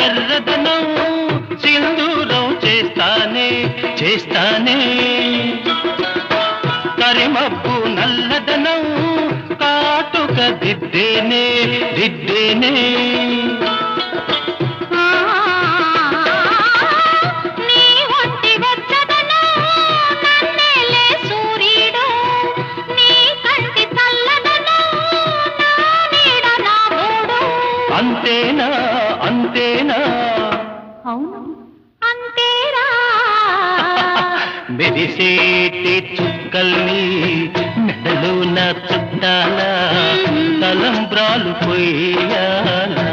ఎర్రదనం సింధూరం చేస్తానే చేస్తానే కరిమబ్బు నల్లదనం కాటుక దిద్దేనే దిద్దేనే అంతేనా అంతేనా అవును అంతేరా మెరిసేటి చుక్కల్ని మెడలో నా చుట్టాల తలంబ్రాలు పోయాలా